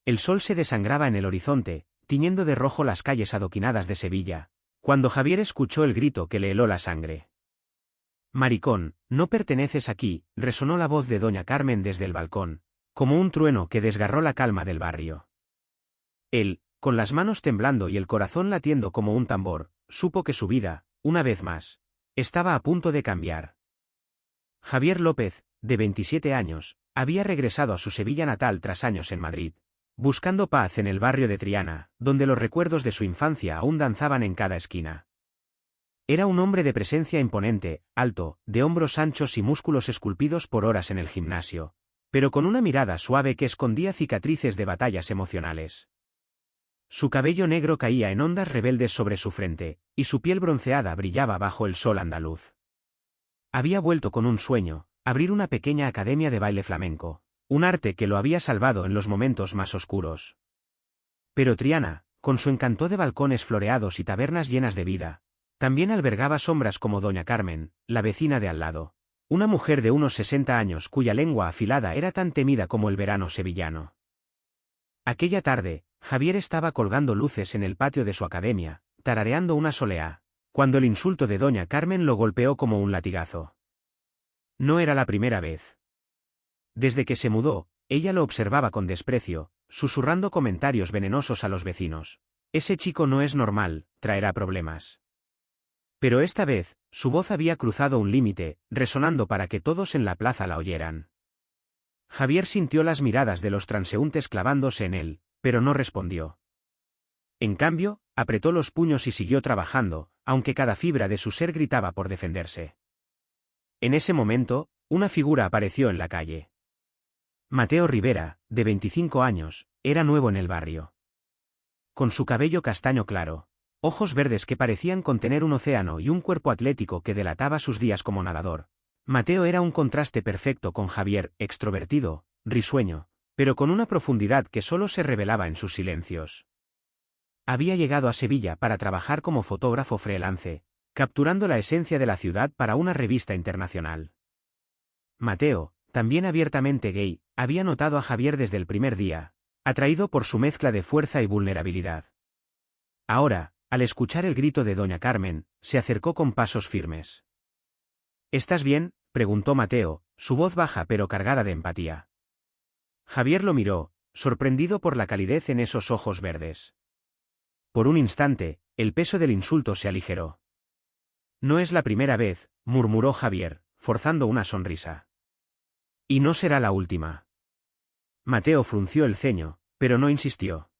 El sol se desangraba en el horizonte, tiñendo de rojo las calles adoquinadas de Sevilla, cuando Javier escuchó el grito que le heló la sangre. «Maricón, no perteneces aquí», resonó la voz de doña Carmen desde el balcón, como un trueno que desgarró la calma del barrio. Él, con las manos temblando y el corazón latiendo como un tambor, supo que su vida, una vez más, estaba a punto de cambiar. Javier López, de 27 años, había regresado a su Sevilla natal tras años en Madrid, buscando paz en el barrio de Triana, donde los recuerdos de su infancia aún danzaban en cada esquina. Era un hombre de presencia imponente, alto, de hombros anchos y músculos esculpidos por horas en el gimnasio, pero con una mirada suave que escondía cicatrices de batallas emocionales. Su cabello negro caía en ondas rebeldes sobre su frente, y su piel bronceada brillaba bajo el sol andaluz. Había vuelto con un sueño, abrir una pequeña academia de baile flamenco, un arte que lo había salvado en los momentos más oscuros. Pero Triana, con su encanto de balcones floreados y tabernas llenas de vida, también albergaba sombras como doña Carmen, la vecina de al lado, una mujer de unos 60 años cuya lengua afilada era tan temida como el verano sevillano. Aquella tarde, Javier estaba colgando luces en el patio de su academia, tarareando una soleá, cuando el insulto de doña Carmen lo golpeó como un latigazo. No era la primera vez. Desde que se mudó, ella lo observaba con desprecio, susurrando comentarios venenosos a los vecinos. «Ese chico no es normal, traerá problemas». Pero esta vez, su voz había cruzado un límite, resonando para que todos en la plaza la oyeran. Javier sintió las miradas de los transeúntes clavándose en él, pero no respondió. En cambio, apretó los puños y siguió trabajando, aunque cada fibra de su ser gritaba por defenderse. En ese momento, una figura apareció en la calle. Mateo Rivera, de 25 años, era nuevo en el barrio. Con su cabello castaño claro, ojos verdes que parecían contener un océano y un cuerpo atlético que delataba sus días como nadador, Mateo era un contraste perfecto con Javier, extrovertido, risueño, pero con una profundidad que solo se revelaba en sus silencios. Había llegado a Sevilla para trabajar como fotógrafo freelance, capturando la esencia de la ciudad para una revista internacional. Mateo, también abiertamente gay, había notado a Javier desde el primer día, atraído por su mezcla de fuerza y vulnerabilidad. Ahora, al escuchar el grito de doña Carmen, se acercó con pasos firmes. «¿Estás bien?», preguntó Mateo, su voz baja pero cargada de empatía. Javier lo miró, sorprendido por la calidez en esos ojos verdes. Por un instante, el peso del insulto se aligeró. «No es la primera vez», murmuró Javier, forzando una sonrisa. «Y no será la última». Mateo frunció el ceño, pero no insistió.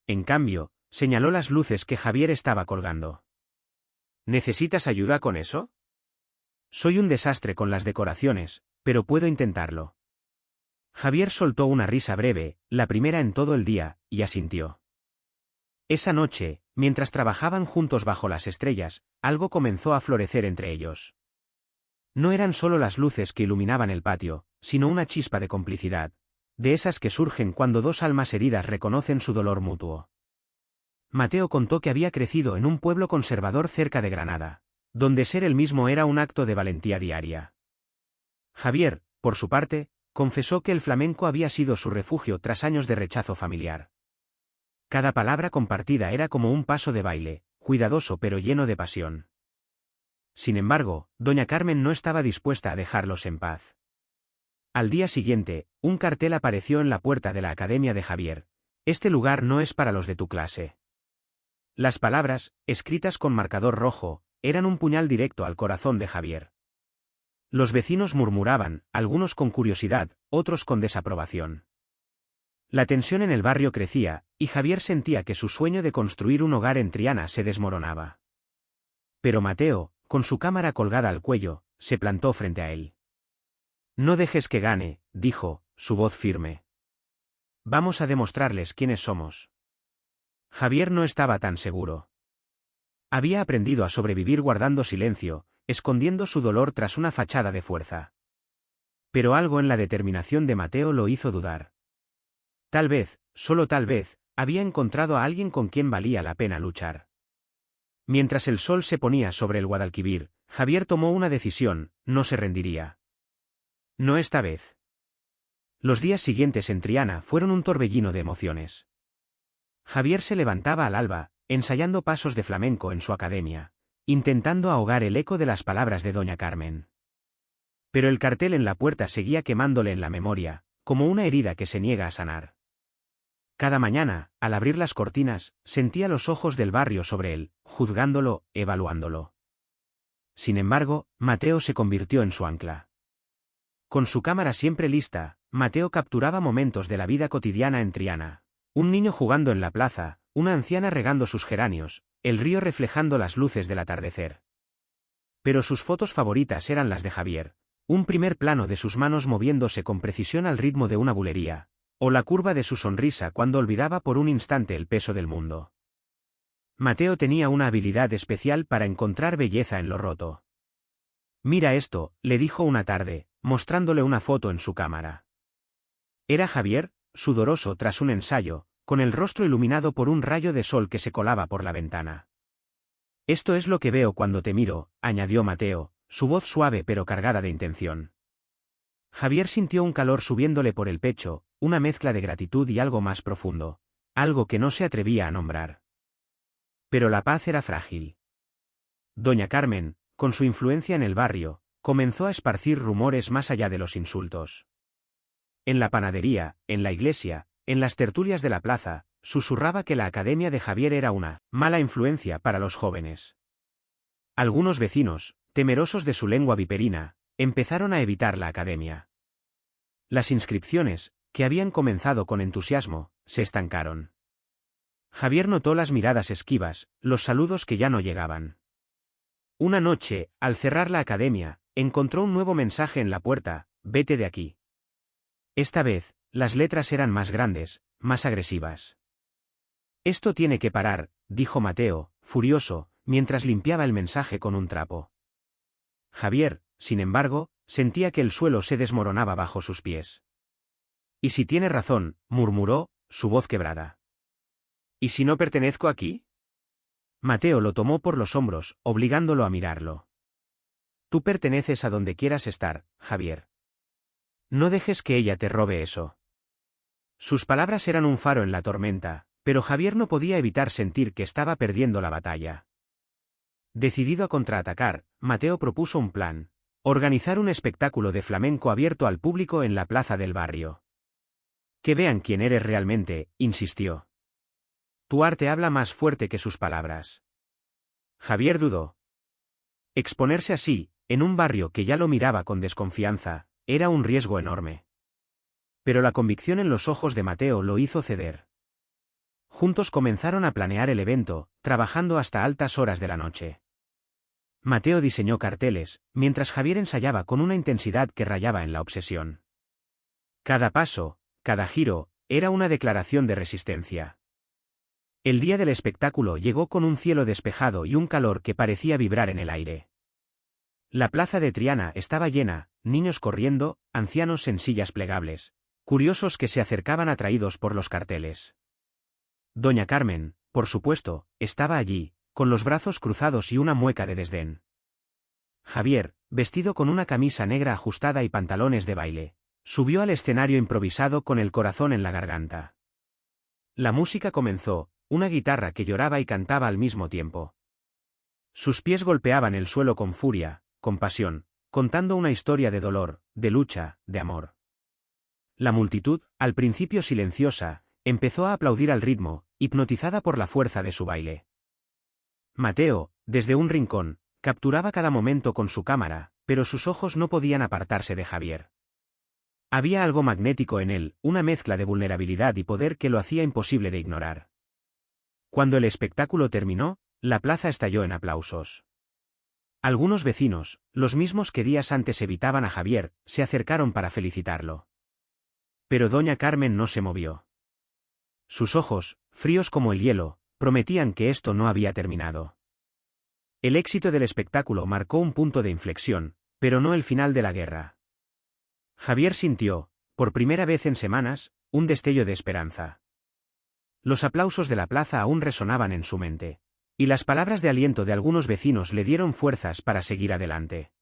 En cambio, señaló las luces que Javier estaba colgando. «¿Necesitas ayuda con eso?» «Soy un desastre con las decoraciones, pero puedo intentarlo». Javier soltó una risa breve, la primera en todo el día, y asintió. Esa noche, mientras trabajaban juntos bajo las estrellas, algo comenzó a florecer entre ellos. No eran solo las luces que iluminaban el patio, sino una chispa de complicidad, de esas que surgen cuando dos almas heridas reconocen su dolor mutuo. Mateo contó que había crecido en un pueblo conservador cerca de Granada, donde ser el mismo era un acto de valentía diaria. Javier, por su parte, confesó que el flamenco había sido su refugio tras años de rechazo familiar. Cada palabra compartida era como un paso de baile, cuidadoso pero lleno de pasión. Sin embargo, doña Carmen no estaba dispuesta a dejarlos en paz. Al día siguiente, un cartel apareció en la puerta de la academia de Javier. «Este lugar no es para los de tu clase». Las palabras, escritas con marcador rojo, eran un puñal directo al corazón de Javier. Los vecinos murmuraban, algunos con curiosidad, otros con desaprobación. La tensión en el barrio crecía, y Javier sentía que su sueño de construir un hogar en Triana se desmoronaba. Pero Mateo, con su cámara colgada al cuello, se plantó frente a él. «No dejes que gane», dijo, su voz firme. «Vamos a demostrarles quiénes somos». Javier no estaba tan seguro. Había aprendido a sobrevivir guardando silencio, escondiendo su dolor tras una fachada de fuerza. Pero algo en la determinación de Mateo lo hizo dudar. Tal vez, solo tal vez, había encontrado a alguien con quien valía la pena luchar. Mientras el sol se ponía sobre el Guadalquivir, Javier tomó una decisión: no se rendiría. No esta vez. Los días siguientes en Triana fueron un torbellino de emociones. Javier se levantaba al alba, ensayando pasos de flamenco en su academia, intentando ahogar el eco de las palabras de doña Carmen. Pero el cartel en la puerta seguía quemándole en la memoria, como una herida que se niega a sanar. Cada mañana, al abrir las cortinas, sentía los ojos del barrio sobre él, juzgándolo, evaluándolo. Sin embargo, Mateo se convirtió en su ancla. Con su cámara siempre lista, Mateo capturaba momentos de la vida cotidiana en Triana. Un niño jugando en la plaza, una anciana regando sus geranios, el río reflejando las luces del atardecer. Pero sus fotos favoritas eran las de Javier, un primer plano de sus manos moviéndose con precisión al ritmo de una bulería, o la curva de su sonrisa cuando olvidaba por un instante el peso del mundo. Mateo tenía una habilidad especial para encontrar belleza en lo roto. «Mira esto», le dijo una tarde, mostrándole una foto en su cámara. Era Javier, sudoroso tras un ensayo, con el rostro iluminado por un rayo de sol que se colaba por la ventana. «Esto es lo que veo cuando te miro», añadió Mateo, su voz suave pero cargada de intención. Javier sintió un calor subiéndole por el pecho, una mezcla de gratitud y algo más profundo, algo que no se atrevía a nombrar. Pero la paz era frágil. Doña Carmen, con su influencia en el barrio, comenzó a esparcir rumores más allá de los insultos. En la panadería, en la iglesia, en las tertulias de la plaza, susurraba que la academia de Javier era una mala influencia para los jóvenes. Algunos vecinos, temerosos de su lengua viperina, empezaron a evitar la academia. Las inscripciones, que habían comenzado con entusiasmo, se estancaron. Javier notó las miradas esquivas, los saludos que ya no llegaban. Una noche, al cerrar la academia, encontró un nuevo mensaje en la puerta: «Vete de aquí». Esta vez, las letras eran más grandes, más agresivas. «Esto tiene que parar», dijo Mateo, furioso, mientras limpiaba el mensaje con un trapo. Javier, sin embargo, sentía que el suelo se desmoronaba bajo sus pies. «¿Y si tiene razón?», murmuró, su voz quebrada. «¿Y si no pertenezco aquí?». Mateo lo tomó por los hombros, obligándolo a mirarlo. «Tú perteneces a donde quieras estar, Javier. No dejes que ella te robe eso». Sus palabras eran un faro en la tormenta, pero Javier no podía evitar sentir que estaba perdiendo la batalla. Decidido a contraatacar, Mateo propuso un plan: organizar un espectáculo de flamenco abierto al público en la plaza del barrio. «Que vean quién eres realmente», insistió. «Tu arte habla más fuerte que sus palabras». Javier dudó. Exponerse así, en un barrio que ya lo miraba con desconfianza, era un riesgo enorme. Pero la convicción en los ojos de Mateo lo hizo ceder. Juntos comenzaron a planear el evento, trabajando hasta altas horas de la noche. Mateo diseñó carteles, mientras Javier ensayaba con una intensidad que rayaba en la obsesión. Cada paso, cada giro, era una declaración de resistencia. El día del espectáculo llegó con un cielo despejado y un calor que parecía vibrar en el aire. La plaza de Triana estaba llena, niños corriendo, ancianos en sillas plegables, curiosos que se acercaban atraídos por los carteles. Doña Carmen, por supuesto, estaba allí, con los brazos cruzados y una mueca de desdén. Javier, vestido con una camisa negra ajustada y pantalones de baile, subió al escenario improvisado con el corazón en la garganta. La música comenzó, una guitarra que lloraba y cantaba al mismo tiempo. Sus pies golpeaban el suelo con furia, con pasión, contando una historia de dolor, de lucha, de amor. La multitud, al principio silenciosa, empezó a aplaudir al ritmo, hipnotizada por la fuerza de su baile. Mateo, desde un rincón, capturaba cada momento con su cámara, pero sus ojos no podían apartarse de Javier. Había algo magnético en él, una mezcla de vulnerabilidad y poder que lo hacía imposible de ignorar. Cuando el espectáculo terminó, la plaza estalló en aplausos. Algunos vecinos, los mismos que días antes evitaban a Javier, se acercaron para felicitarlo. Pero doña Carmen no se movió. Sus ojos, fríos como el hielo, prometían que esto no había terminado. El éxito del espectáculo marcó un punto de inflexión, pero no el final de la guerra. Javier sintió, por primera vez en semanas, un destello de esperanza. Los aplausos de la plaza aún resonaban en su mente, y las palabras de aliento de algunos vecinos le dieron fuerzas para seguir adelante.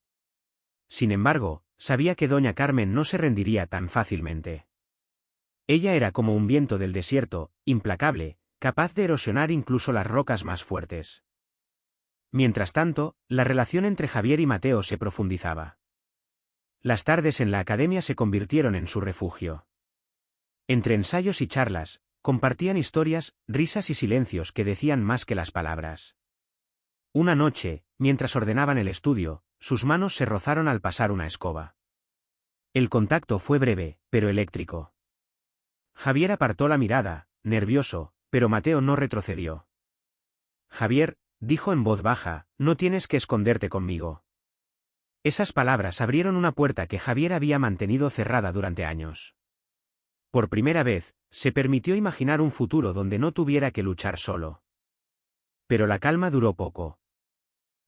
Sin embargo, sabía que doña Carmen no se rendiría tan fácilmente. Ella era como un viento del desierto, implacable, capaz de erosionar incluso las rocas más fuertes. Mientras tanto, la relación entre Javier y Mateo se profundizaba. Las tardes en la academia se convirtieron en su refugio. Entre ensayos y charlas, compartían historias, risas y silencios que decían más que las palabras. Una noche, mientras ordenaban el estudio, sus manos se rozaron al pasar una escoba. El contacto fue breve, pero eléctrico. Javier apartó la mirada, nervioso, pero Mateo no retrocedió. Javier, dijo en voz baja, no tienes que esconderte conmigo. Esas palabras abrieron una puerta que Javier había mantenido cerrada durante años. Por primera vez, se permitió imaginar un futuro donde no tuviera que luchar solo. Pero la calma duró poco.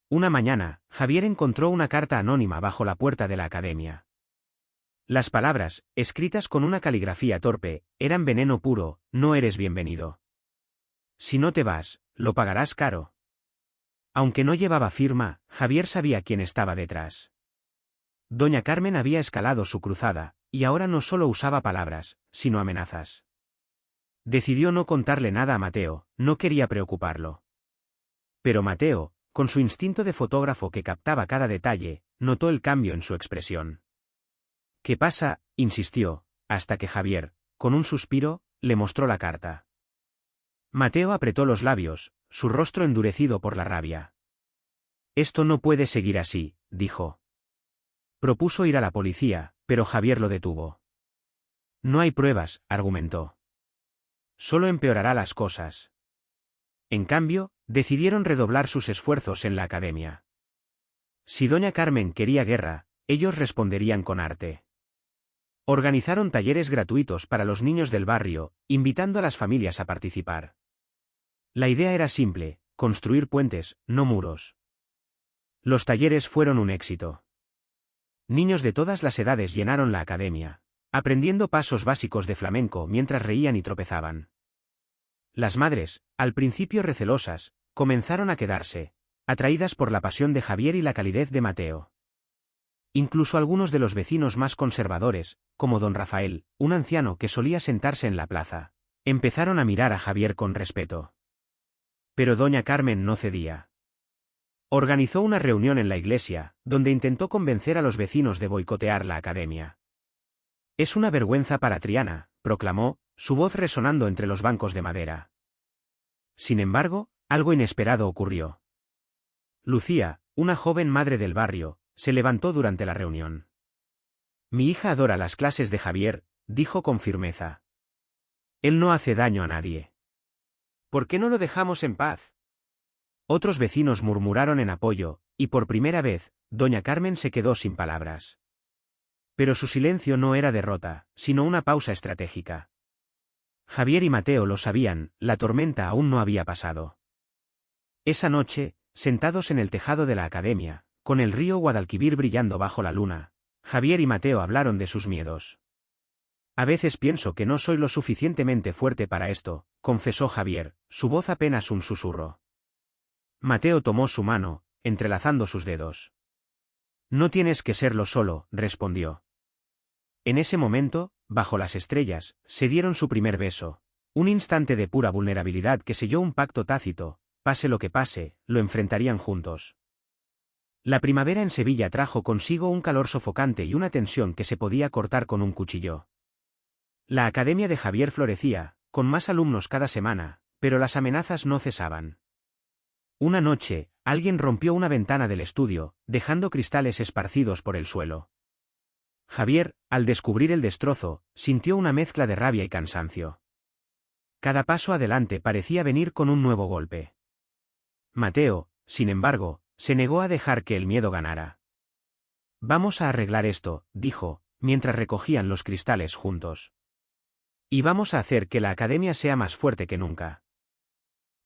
Una mañana, Javier encontró una carta anónima bajo la puerta de la academia. Las palabras, escritas con una caligrafía torpe, eran veneno puro: no eres bienvenido. Si no te vas, lo pagarás caro. Aunque no llevaba firma, Javier sabía quién estaba detrás. Doña Carmen había escalado su cruzada, y ahora no solo usaba palabras, sino amenazas. Decidió no contarle nada a Mateo, no quería preocuparlo. Pero Mateo, con su instinto de fotógrafo que captaba cada detalle, notó el cambio en su expresión. ¿Qué pasa?, insistió, hasta que Javier, con un suspiro, le mostró la carta. Mateo apretó los labios, su rostro endurecido por la rabia. Esto no puede seguir así, dijo. Propuso ir a la policía, pero Javier lo detuvo. No hay pruebas, argumentó. Solo empeorará las cosas. En cambio, decidieron redoblar sus esfuerzos en la academia. Si doña Carmen quería guerra, ellos responderían con arte. Organizaron talleres gratuitos para los niños del barrio, invitando a las familias a participar. La idea era simple: construir puentes, no muros. Los talleres fueron un éxito. Niños de todas las edades llenaron la academia, aprendiendo pasos básicos de flamenco mientras reían y tropezaban. Las madres, al principio recelosas, comenzaron a quedarse, atraídas por la pasión de Javier y la calidez de Mateo. Incluso algunos de los vecinos más conservadores, como don Rafael, un anciano que solía sentarse en la plaza, empezaron a mirar a Javier con respeto. Pero doña Carmen no cedía. Organizó una reunión en la iglesia, donde intentó convencer a los vecinos de boicotear la academia. Es una vergüenza para Triana, proclamó, su voz resonando entre los bancos de madera. Sin embargo, algo inesperado ocurrió. Lucía, una joven madre del barrio, se levantó durante la reunión. Mi hija adora las clases de Javier, dijo con firmeza. Él no hace daño a nadie. ¿Por qué no lo dejamos en paz? Otros vecinos murmuraron en apoyo, y por primera vez, doña Carmen se quedó sin palabras. Pero su silencio no era derrota, sino una pausa estratégica. Javier y Mateo lo sabían, la tormenta aún no había pasado. Esa noche, sentados en el tejado de la academia, con el río Guadalquivir brillando bajo la luna, Javier y Mateo hablaron de sus miedos. A veces pienso que no soy lo suficientemente fuerte para esto, confesó Javier, su voz apenas un susurro. Mateo tomó su mano, entrelazando sus dedos. No tienes que serlo solo, respondió. En ese momento, bajo las estrellas, se dieron su primer beso, un instante de pura vulnerabilidad que selló un pacto tácito: pase lo que pase, lo enfrentarían juntos. La primavera en Sevilla trajo consigo un calor sofocante y una tensión que se podía cortar con un cuchillo. La academia de Javier florecía, con más alumnos cada semana, pero las amenazas no cesaban. Una noche, alguien rompió una ventana del estudio, dejando cristales esparcidos por el suelo. Javier, al descubrir el destrozo, sintió una mezcla de rabia y cansancio. Cada paso adelante parecía venir con un nuevo golpe. Mateo, sin embargo, se negó a dejar que el miedo ganara. Vamos a arreglar esto, dijo, mientras recogían los cristales juntos. Y vamos a hacer que la academia sea más fuerte que nunca.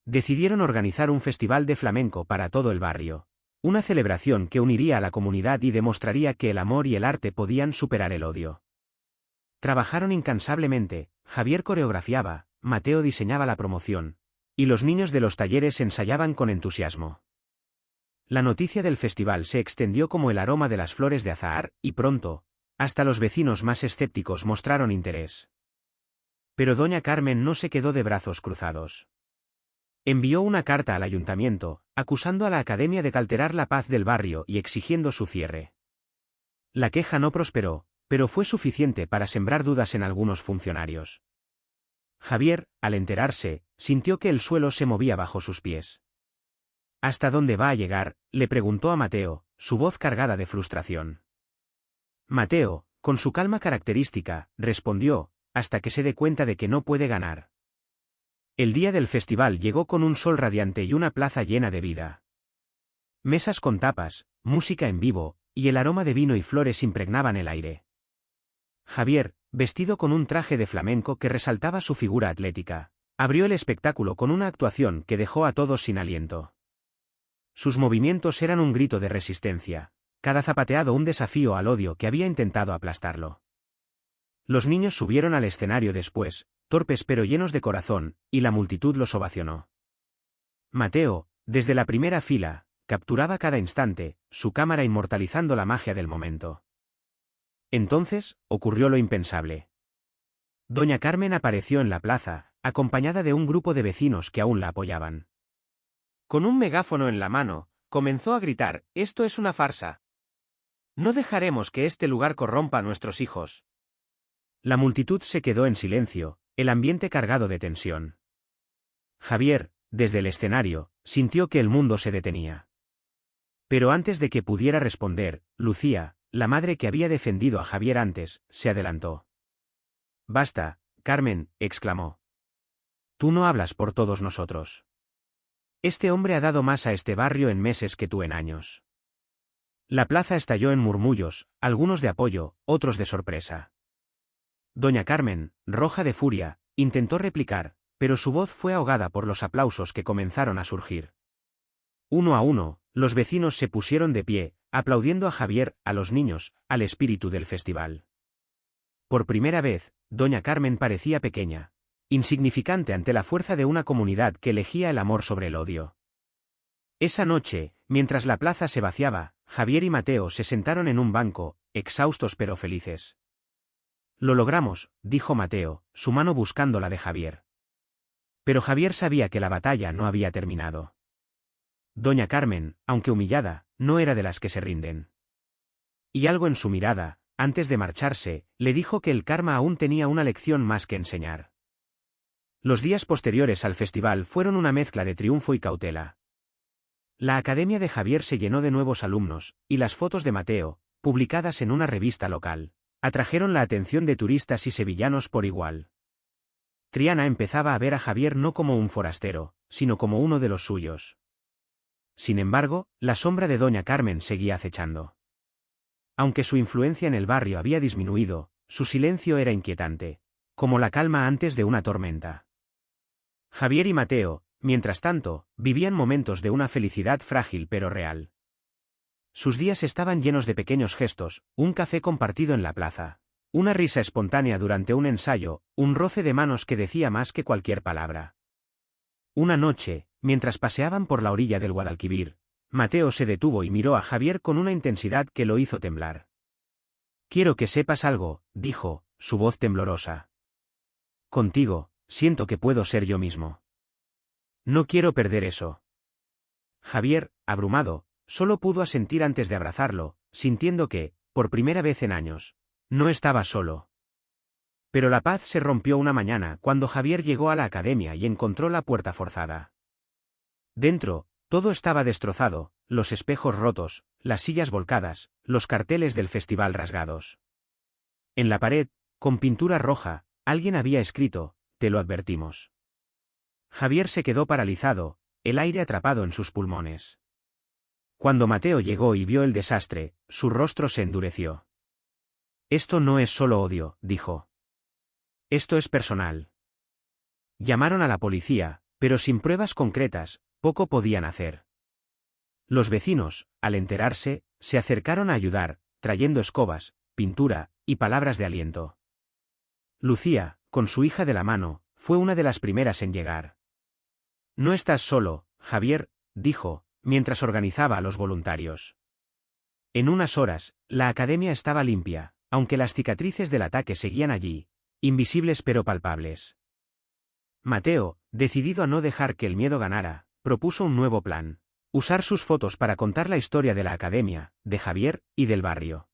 Decidieron organizar un festival de flamenco para todo el barrio. Una celebración que uniría a la comunidad y demostraría que el amor y el arte podían superar el odio. Trabajaron incansablemente, Javier coreografiaba, Mateo diseñaba la promoción, y los niños de los talleres ensayaban con entusiasmo. La noticia del festival se extendió como el aroma de las flores de azahar, y pronto, hasta los vecinos más escépticos mostraron interés. Pero doña Carmen no se quedó de brazos cruzados. Envió una carta al ayuntamiento, acusando a la academia de alterar la paz del barrio y exigiendo su cierre. La queja no prosperó, pero fue suficiente para sembrar dudas en algunos funcionarios. Javier, al enterarse, sintió que el suelo se movía bajo sus pies. ¿Hasta dónde va a llegar?, le preguntó a Mateo, su voz cargada de frustración. Mateo, con su calma característica, respondió, hasta que se dé cuenta de que no puede ganar. El día del festival llegó con un sol radiante y una plaza llena de vida. Mesas con tapas, música en vivo, y el aroma de vino y flores impregnaban el aire. Javier, vestido con un traje de flamenco que resaltaba su figura atlética, abrió el espectáculo con una actuación que dejó a todos sin aliento. Sus movimientos eran un grito de resistencia, cada zapateado un desafío al odio que había intentado aplastarlo. Los niños subieron al escenario después, torpes pero llenos de corazón, y la multitud los ovacionó. Mateo, desde la primera fila, capturaba cada instante, su cámara inmortalizando la magia del momento. Entonces, ocurrió lo impensable. Doña Carmen apareció en la plaza, acompañada de un grupo de vecinos que aún la apoyaban. Con un megáfono en la mano, comenzó a gritar: «¡Esto es una farsa! No dejaremos que este lugar corrompa a nuestros hijos». La multitud se quedó en silencio, el ambiente cargado de tensión. Javier, desde el escenario, sintió que el mundo se detenía. Pero antes de que pudiera responder, Lucía, la madre que había defendido a Javier antes, se adelantó. «Basta, Carmen», exclamó. «Tú no hablas por todos nosotros. Este hombre ha dado más a este barrio en meses que tú en años». La plaza estalló en murmullos, algunos de apoyo, otros de sorpresa. Doña Carmen, roja de furia, intentó replicar, pero su voz fue ahogada por los aplausos que comenzaron a surgir. Uno a uno, los vecinos se pusieron de pie, aplaudiendo a Javier, a los niños, al espíritu del festival. Por primera vez, doña Carmen parecía pequeña, insignificante ante la fuerza de una comunidad que elegía el amor sobre el odio. Esa noche, mientras la plaza se vaciaba, Javier y Mateo se sentaron en un banco, exhaustos pero felices. «Lo logramos», dijo Mateo, su mano buscando la de Javier. Pero Javier sabía que la batalla no había terminado. Doña Carmen, aunque humillada, no era de las que se rinden. Y algo en su mirada, antes de marcharse, le dijo que el karma aún tenía una lección más que enseñar. Los días posteriores al festival fueron una mezcla de triunfo y cautela. La academia de Javier se llenó de nuevos alumnos, y las fotos de Mateo, publicadas en una revista local, atrajeron la atención de turistas y sevillanos por igual. Triana empezaba a ver a Javier no como un forastero, sino como uno de los suyos. Sin embargo, la sombra de doña Carmen seguía acechando. Aunque su influencia en el barrio había disminuido, su silencio era inquietante, como la calma antes de una tormenta. Javier y Mateo, mientras tanto, vivían momentos de una felicidad frágil pero real. Sus días estaban llenos de pequeños gestos, un café compartido en la plaza, una risa espontánea durante un ensayo, un roce de manos que decía más que cualquier palabra. Una noche, mientras paseaban por la orilla del Guadalquivir, Mateo se detuvo y miró a Javier con una intensidad que lo hizo temblar. «Quiero que sepas algo», dijo, su voz temblorosa. «Contigo, siento que puedo ser yo mismo. No quiero perder eso». Javier, abrumado, solo pudo asentir antes de abrazarlo, sintiendo que, por primera vez en años, no estaba solo. Pero la paz se rompió una mañana cuando Javier llegó a la academia y encontró la puerta forzada. Dentro, todo estaba destrozado, los espejos rotos, las sillas volcadas, los carteles del festival rasgados. En la pared, con pintura roja, alguien había escrito: «Te lo advertimos». Javier se quedó paralizado, el aire atrapado en sus pulmones. Cuando Mateo llegó y vio el desastre, su rostro se endureció. «Esto no es solo odio», dijo. «Esto es personal». Llamaron a la policía, pero sin pruebas concretas, poco podían hacer. Los vecinos, al enterarse, se acercaron a ayudar, trayendo escobas, pintura, y palabras de aliento. Lucía, con su hija de la mano, fue una de las primeras en llegar. «No estás solo, Javier», dijo, mientras organizaba a los voluntarios. En unas horas, la academia estaba limpia, aunque las cicatrices del ataque seguían allí, invisibles pero palpables. Mateo, decidido a no dejar que el miedo ganara, propuso un nuevo plan: usar sus fotos para contar la historia de la academia, de Javier y del barrio.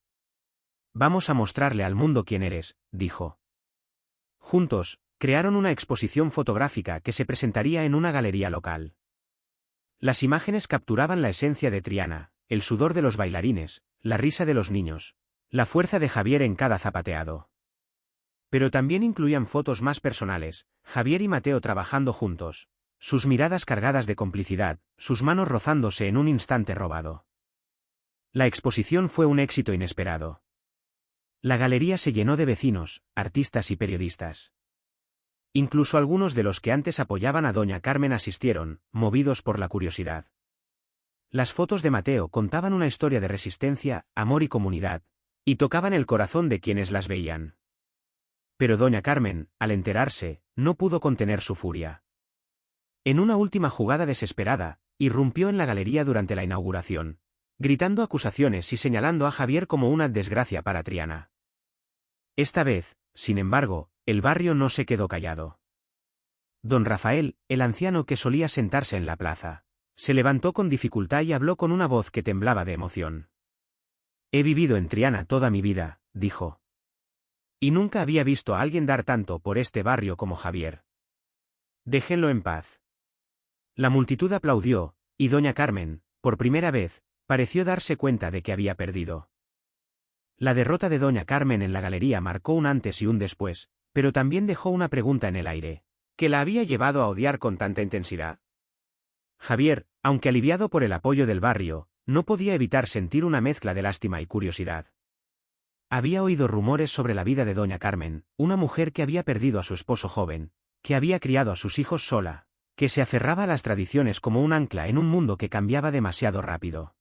Vamos a mostrarle al mundo quién eres, dijo. Juntos, crearon una exposición fotográfica que se presentaría en una galería local. Las imágenes capturaban la esencia de Triana, el sudor de los bailarines, la risa de los niños, la fuerza de Javier en cada zapateado. Pero también incluían fotos más personales, Javier y Mateo trabajando juntos, sus miradas cargadas de complicidad, sus manos rozándose en un instante robado. La exposición fue un éxito inesperado. La galería se llenó de vecinos, artistas y periodistas. Incluso algunos de los que antes apoyaban a doña Carmen asistieron, movidos por la curiosidad. Las fotos de Mateo contaban una historia de resistencia, amor y comunidad, y tocaban el corazón de quienes las veían. Pero doña Carmen, al enterarse, no pudo contener su furia. En una última jugada desesperada, irrumpió en la galería durante la inauguración, gritando acusaciones y señalando a Javier como una desgracia para Triana. Esta vez, sin embargo, el barrio no se quedó callado. Don Rafael, el anciano que solía sentarse en la plaza, se levantó con dificultad y habló con una voz que temblaba de emoción. He vivido en Triana toda mi vida, dijo. Y nunca había visto a alguien dar tanto por este barrio como Javier. Déjenlo en paz. La multitud aplaudió, y doña Carmen, por primera vez, pareció darse cuenta de que había perdido. La derrota de doña Carmen en la galería marcó un antes y un después, pero también dejó una pregunta en el aire: ¿qué la había llevado a odiar con tanta intensidad? Javier, aunque aliviado por el apoyo del barrio, no podía evitar sentir una mezcla de lástima y curiosidad. Había oído rumores sobre la vida de doña Carmen, una mujer que había perdido a su esposo joven, que había criado a sus hijos sola, que se aferraba a las tradiciones como un ancla en un mundo que cambiaba demasiado rápido.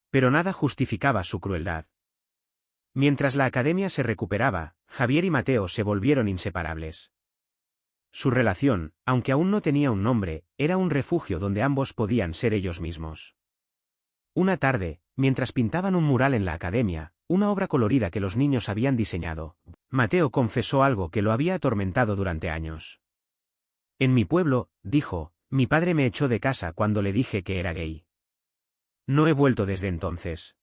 Pero nada justificaba su crueldad. Mientras la academia se recuperaba, Javier y Mateo se volvieron inseparables. Su relación, aunque aún no tenía un nombre, era un refugio donde ambos podían ser ellos mismos. Una tarde, mientras pintaban un mural en la academia, una obra colorida que los niños habían diseñado, Mateo confesó algo que lo había atormentado durante años. En mi pueblo, dijo, mi padre me echó de casa cuando le dije que era gay. No he vuelto desde entonces.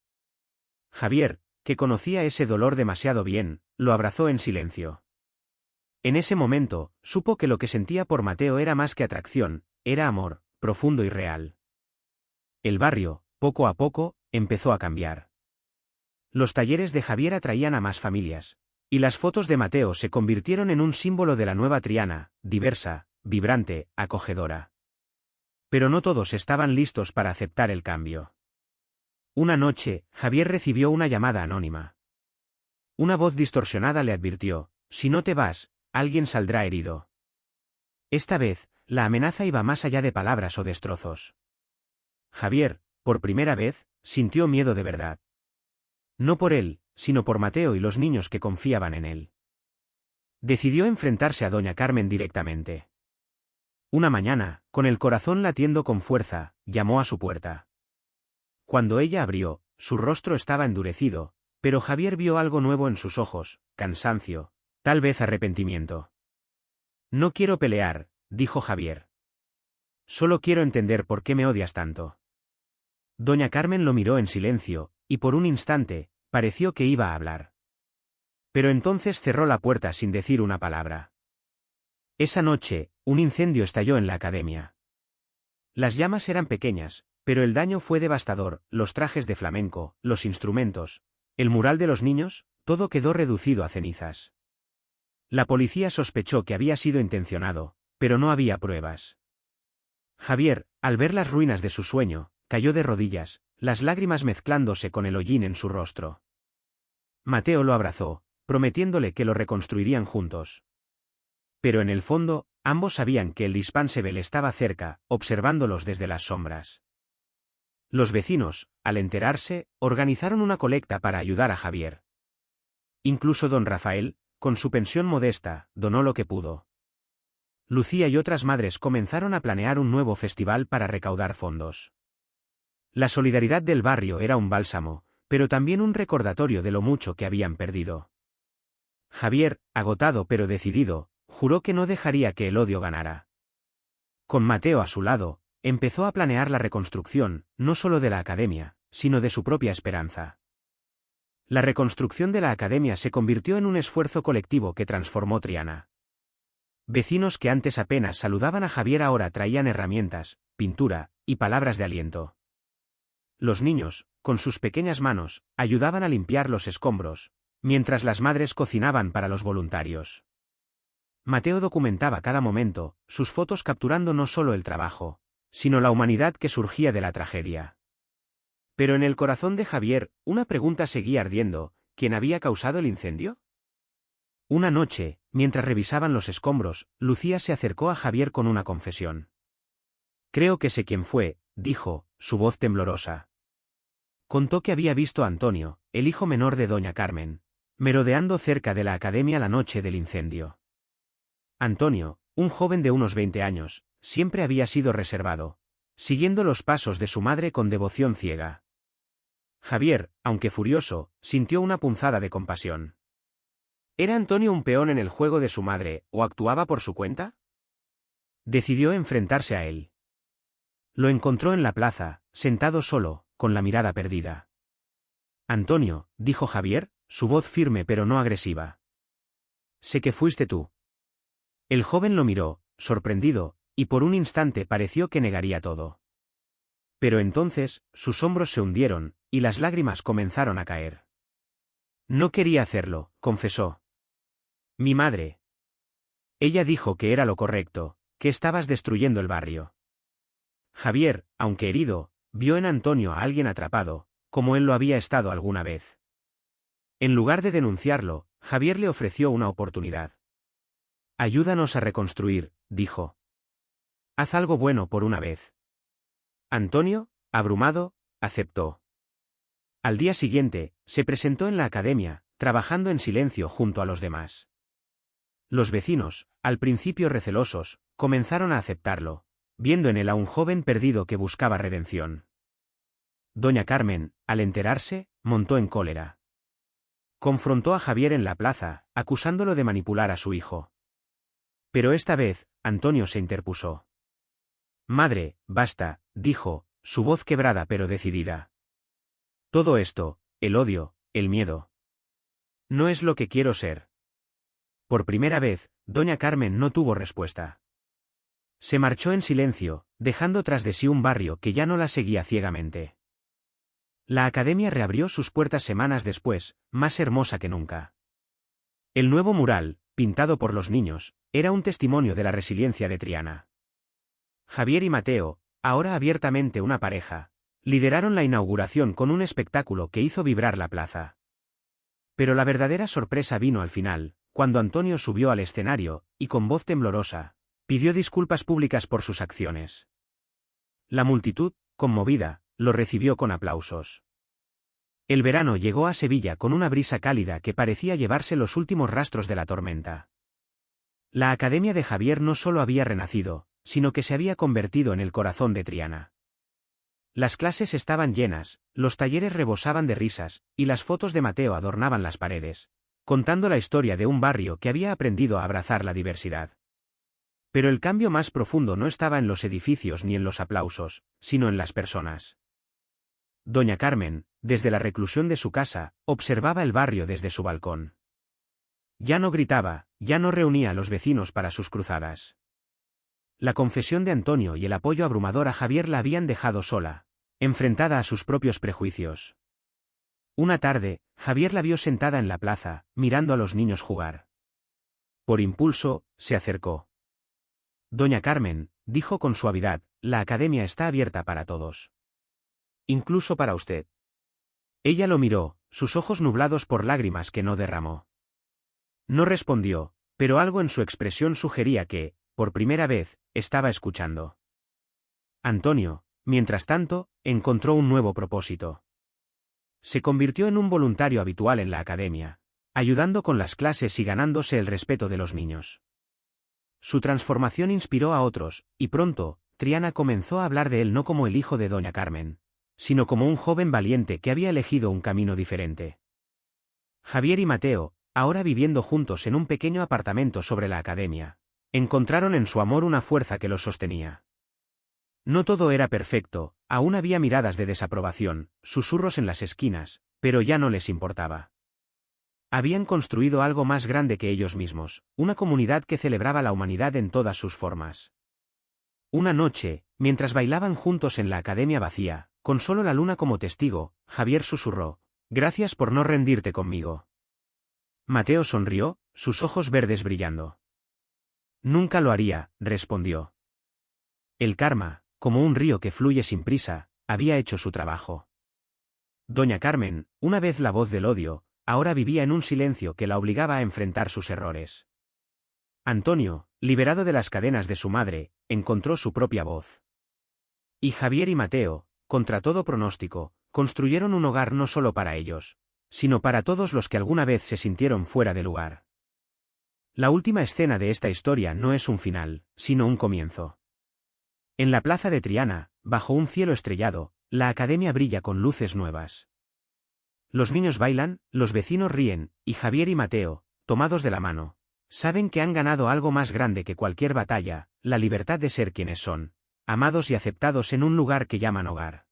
Javier, que conocía ese dolor demasiado bien, lo abrazó en silencio. En ese momento, supo que lo que sentía por Mateo era más que atracción, era amor, profundo y real. El barrio, poco a poco, empezó a cambiar. Los talleres de Javier atraían a más familias, y las fotos de Mateo se convirtieron en un símbolo de la nueva Triana, diversa, vibrante, acogedora. Pero no todos estaban listos para aceptar el cambio. Una noche, Javier recibió una llamada anónima. Una voz distorsionada le advirtió: si no te vas, alguien saldrá herido. Esta vez, la amenaza iba más allá de palabras o destrozos. Javier, por primera vez, sintió miedo de verdad. No por él, sino por Mateo y los niños que confiaban en él. Decidió enfrentarse a doña Carmen directamente. Una mañana, con el corazón latiendo con fuerza, llamó a su puerta. Cuando ella abrió, su rostro estaba endurecido, pero Javier vio algo nuevo en sus ojos: cansancio, tal vez arrepentimiento. No quiero pelear, dijo Javier. Solo quiero entender por qué me odias tanto. Doña Carmen lo miró en silencio, y por un instante, pareció que iba a hablar. Pero entonces cerró la puerta sin decir una palabra. Esa noche, un incendio estalló en la academia. Las llamas eran pequeñas, pero el daño fue devastador: los trajes de flamenco, los instrumentos, el mural de los niños, todo quedó reducido a cenizas. La policía sospechó que había sido intencionado, pero no había pruebas. Javier, al ver las ruinas de su sueño, cayó de rodillas, las lágrimas mezclándose con el hollín en su rostro. Mateo lo abrazó, prometiéndole que lo reconstruirían juntos. Pero en el fondo, ambos sabían que el Dispensable estaba cerca, observándolos desde las sombras. Los vecinos, al enterarse, organizaron una colecta para ayudar a Javier. Incluso don Rafael, con su pensión modesta, donó lo que pudo. Lucía y otras madres comenzaron a planear un nuevo festival para recaudar fondos. La solidaridad del barrio era un bálsamo, pero también un recordatorio de lo mucho que habían perdido. Javier, agotado pero decidido, juró que no dejaría que el odio ganara. Con Mateo a su lado, empezó a planear la reconstrucción, no solo de la academia, sino de su propia esperanza. La reconstrucción de la academia se convirtió en un esfuerzo colectivo que transformó Triana. Vecinos que antes apenas saludaban a Javier ahora traían herramientas, pintura y palabras de aliento. Los niños, con sus pequeñas manos, ayudaban a limpiar los escombros, mientras las madres cocinaban para los voluntarios. Mateo documentaba cada momento, sus fotos capturando no solo el trabajo, sino la humanidad que surgía de la tragedia. Pero en el corazón de Javier, una pregunta seguía ardiendo: ¿quién había causado el incendio? Una noche, mientras revisaban los escombros, Lucía se acercó a Javier con una confesión. «Creo que sé quién fue», dijo, su voz temblorosa. Contó que había visto a Antonio, el hijo menor de doña Carmen, merodeando cerca de la academia la noche del incendio. Antonio, un joven de unos 20 años, siempre había sido reservado, siguiendo los pasos de su madre con devoción ciega. Javier, aunque furioso, sintió una punzada de compasión. ¿Era Antonio un peón en el juego de su madre, o actuaba por su cuenta? Decidió enfrentarse a él. Lo encontró en la plaza, sentado solo, con la mirada perdida. «Antonio», dijo Javier, su voz firme pero no agresiva. «Sé que fuiste tú». El joven lo miró, sorprendido, y por un instante pareció que negaría todo. Pero entonces, sus hombros se hundieron, y las lágrimas comenzaron a caer. «No quería hacerlo», confesó. «Mi madre. Ella dijo que era lo correcto, que estabas destruyendo el barrio». Javier, aunque herido, vio en Antonio a alguien atrapado, como él lo había estado alguna vez. En lugar de denunciarlo, Javier le ofreció una oportunidad. «Ayúdanos a reconstruir», dijo. «Haz algo bueno por una vez». Antonio, abrumado, aceptó. Al día siguiente, se presentó en la academia, trabajando en silencio junto a los demás. Los vecinos, al principio recelosos, comenzaron a aceptarlo, viendo en él a un joven perdido que buscaba redención. Doña Carmen, al enterarse, montó en cólera. Confrontó a Javier en la plaza, acusándolo de manipular a su hijo. Pero esta vez, Antonio se interpuso. «Madre, basta», dijo, su voz quebrada pero decidida. «Todo esto, el odio, el miedo. No es lo que quiero ser». Por primera vez, doña Carmen no tuvo respuesta. Se marchó en silencio, dejando tras de sí un barrio que ya no la seguía ciegamente. La academia reabrió sus puertas semanas después, más hermosa que nunca. El nuevo mural, pintado por los niños, era un testimonio de la resiliencia de Triana. Javier y Mateo, ahora abiertamente una pareja, lideraron la inauguración con un espectáculo que hizo vibrar la plaza. Pero la verdadera sorpresa vino al final, cuando Antonio subió al escenario, y con voz temblorosa, pidió disculpas públicas por sus acciones. La multitud, conmovida, lo recibió con aplausos. El verano llegó a Sevilla con una brisa cálida que parecía llevarse los últimos rastros de la tormenta. La academia de Javier no solo había renacido, sino que se había convertido en el corazón de Triana. Las clases estaban llenas, los talleres rebosaban de risas, y las fotos de Mateo adornaban las paredes, contando la historia de un barrio que había aprendido a abrazar la diversidad. Pero el cambio más profundo no estaba en los edificios ni en los aplausos, sino en las personas. Doña Carmen, desde la reclusión de su casa, observaba el barrio desde su balcón. Ya no gritaba, ya no reunía a los vecinos para sus cruzadas. La confesión de Antonio y el apoyo abrumador a Javier la habían dejado sola, enfrentada a sus propios prejuicios. Una tarde, Javier la vio sentada en la plaza, mirando a los niños jugar. Por impulso, se acercó. «Doña Carmen», dijo con suavidad, «la academia está abierta para todos. Incluso para usted». Ella lo miró, sus ojos nublados por lágrimas que no derramó. No respondió, pero algo en su expresión sugería que, por primera vez, estaba escuchando. Antonio, mientras tanto, encontró un nuevo propósito. Se convirtió en un voluntario habitual en la academia, ayudando con las clases y ganándose el respeto de los niños. Su transformación inspiró a otros, y pronto, Triana comenzó a hablar de él no como el hijo de doña Carmen, sino como un joven valiente que había elegido un camino diferente. Javier y Mateo, ahora viviendo juntos en un pequeño apartamento sobre la academia. Encontraron en su amor una fuerza que los sostenía. No todo era perfecto, aún había miradas de desaprobación, susurros en las esquinas, pero ya no les importaba. Habían construido algo más grande que ellos mismos, una comunidad que celebraba la humanidad en todas sus formas. Una noche, mientras bailaban juntos en la academia vacía, con solo la luna como testigo, Javier susurró: «Gracias por no rendirte conmigo». Mateo sonrió, sus ojos verdes brillando. «Nunca lo haría», respondió. El karma, como un río que fluye sin prisa, había hecho su trabajo. Doña Carmen, una vez la voz del odio, ahora vivía en un silencio que la obligaba a enfrentar sus errores. Antonio, liberado de las cadenas de su madre, encontró su propia voz. Y Javier y Mateo, contra todo pronóstico, construyeron un hogar no solo para ellos, sino para todos los que alguna vez se sintieron fuera de lugar. La última escena de esta historia no es un final, sino un comienzo. En la plaza de Triana, bajo un cielo estrellado, la academia brilla con luces nuevas. Los niños bailan, los vecinos ríen, y Javier y Mateo, tomados de la mano, saben que han ganado algo más grande que cualquier batalla, la libertad de ser quienes son, amados y aceptados en un lugar que llaman hogar.